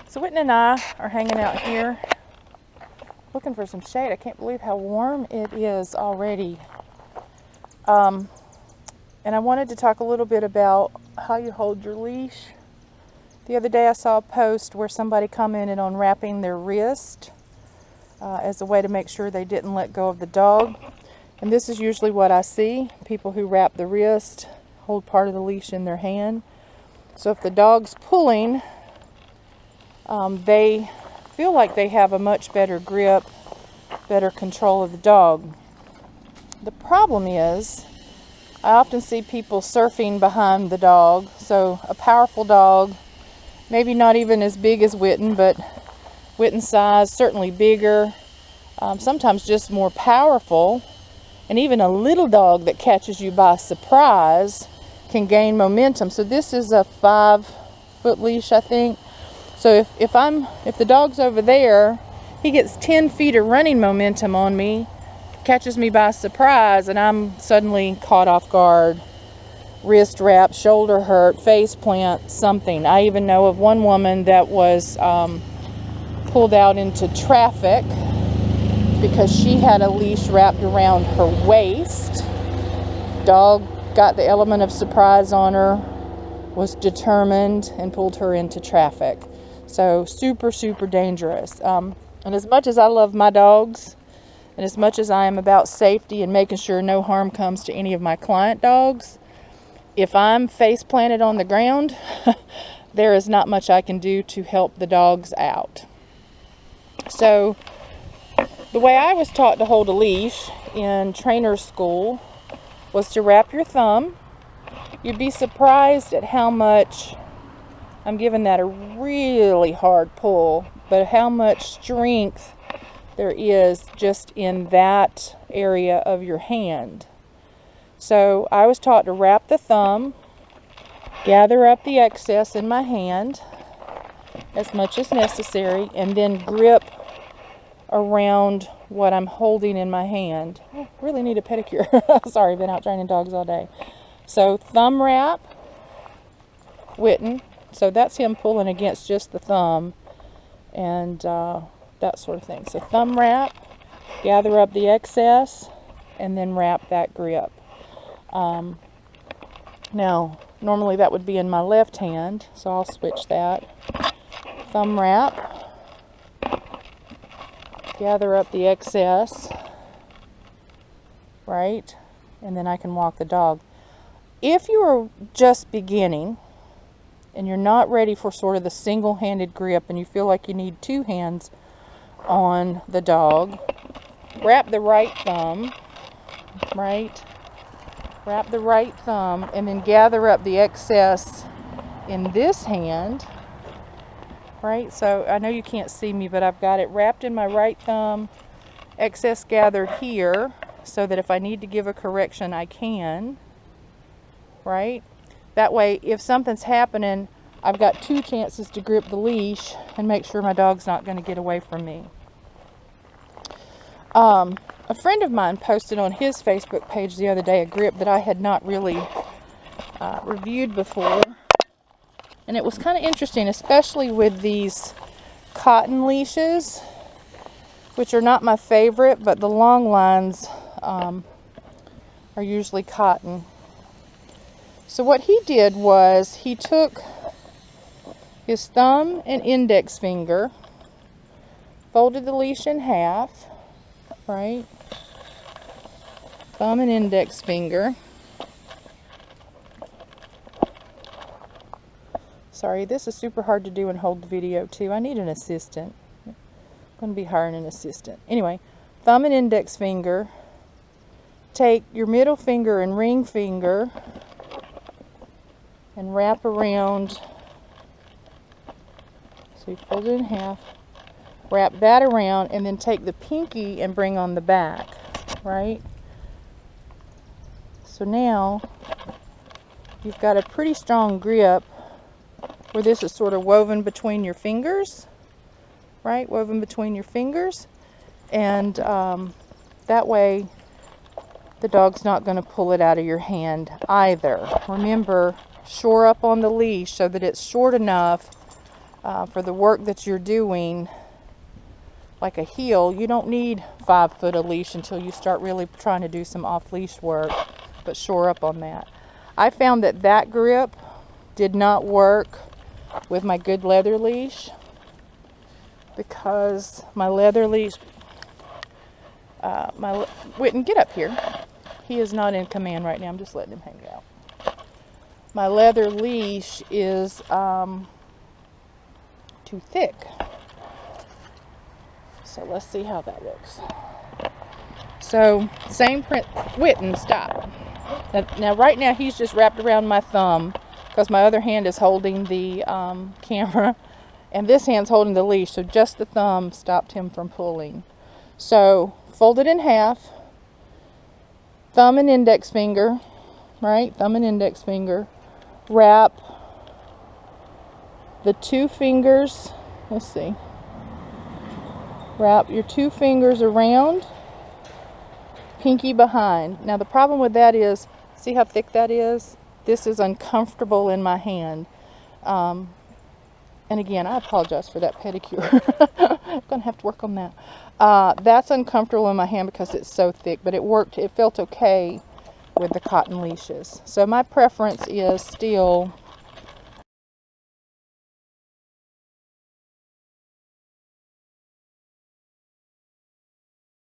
So Whitney and I are hanging out here looking for some shade. I can't believe how warm it is already. And I wanted to talk a little bit about how you hold your leash. The other day I saw a post where somebody commented on wrapping their wrist as a way to make sure they didn't let go of the dog. And this is usually what I see. People who wrap the wrist hold part of the leash in their hand. So if the dog's pulling, they feel like they have a much better grip, better control of the dog. The problem is, I often see people surfing behind the dog. So a powerful dog, maybe not even as big as Witten, but Witten's size, certainly bigger, sometimes just more powerful. And even a little dog that catches you by surprise can gain momentum. So this is a 5-foot leash, I think. So if the dog's over there, he gets 10 feet of running momentum on me, catches me by surprise, and I'm suddenly caught off guard. Wrist wrap, shoulder hurt, face plant, something. I even know of one woman that was pulled out into traffic because she had a leash wrapped around her waist. Dog got the element of surprise on her, was determined, and pulled her into traffic. So super, super dangerous. And as much as I love my dogs, and as much as I am about safety and making sure no harm comes to any of my client dogs, if I'm face planted on the ground, there is not much I can do to help the dogs out. So the way I was taught to hold a leash in trainer school was to wrap your thumb. You'd be surprised at how much, I'm giving that a really hard pull, but how much strength there is just in that area of your hand. So I was taught to wrap the thumb, gather up the excess in my hand as much as necessary, and then grip around what I'm holding in my hand. I really need a pedicure. Sorry, I've been out training dogs all day. So thumb wrap, Witten. So that's him pulling against just the thumb and that sort of thing. So thumb wrap, gather up the excess, and then wrap that grip. Now, normally that would be in my left hand, so I'll switch that. Thumb wrap, gather up the excess, right? And then I can walk the dog. If you are just beginning and you're not ready for sort of the single-handed grip and you feel like you need 2 hands on the dog, wrap the right thumb, right? Wrap the right thumb and then gather up the excess in this hand, right? So I know you can't see me, but I've got it wrapped in my right thumb, excess gathered here, so that if I need to give a correction, I can, right? That way, if something's happening, I've got 2 chances to grip the leash and make sure my dog's not going to get away from me. A friend of mine posted on his Facebook page the other day a grip that I had not really reviewed before. And it was kind of interesting, especially with these cotton leashes, which are not my favorite, but the long lines are usually cotton. So what he did was he took his thumb and index finger, folded the leash in half, right? Thumb and index finger. Sorry, this is super hard to do and hold the video too. I need an assistant. I'm going to be hiring an assistant. Anyway, thumb and index finger. Take your middle finger and ring finger and wrap around. So you fold it in half. Wrap that around and then take the pinky and bring on the back, right? So now you've got a pretty strong grip where this is sort of woven between your fingers, right? Woven between your fingers. And that way the dog's not going to pull it out of your hand either. Remember, shore up on the leash so that it's short enough for the work that you're doing, like a heel, you don't need 5 foot of leash until you start really trying to do some off-leash work, but shore up on that. I found that that grip did not work with my good leather leash, because my leather leash, Witten, get up here. He is not in command right now. I'm just letting him hang out. My leather leash is too thick. So let's see how that looks. So same print. Witten, stop. Now right now he's just wrapped around my thumb because my other hand is holding the camera and this hand's holding the leash, so just the thumb stopped him from pulling. So fold it in half, thumb and index finger, right? Thumb and index finger. Wrap the 2 fingers, let's see. Wrap your 2 fingers around, pinky behind. Now the problem with that is, see how thick that is? This is uncomfortable in my hand. And again, I apologize for that pedicure. I'm gonna have to work on that. That's uncomfortable in my hand because it's so thick, but it worked, it felt okay with the cotton leashes. So my preference is still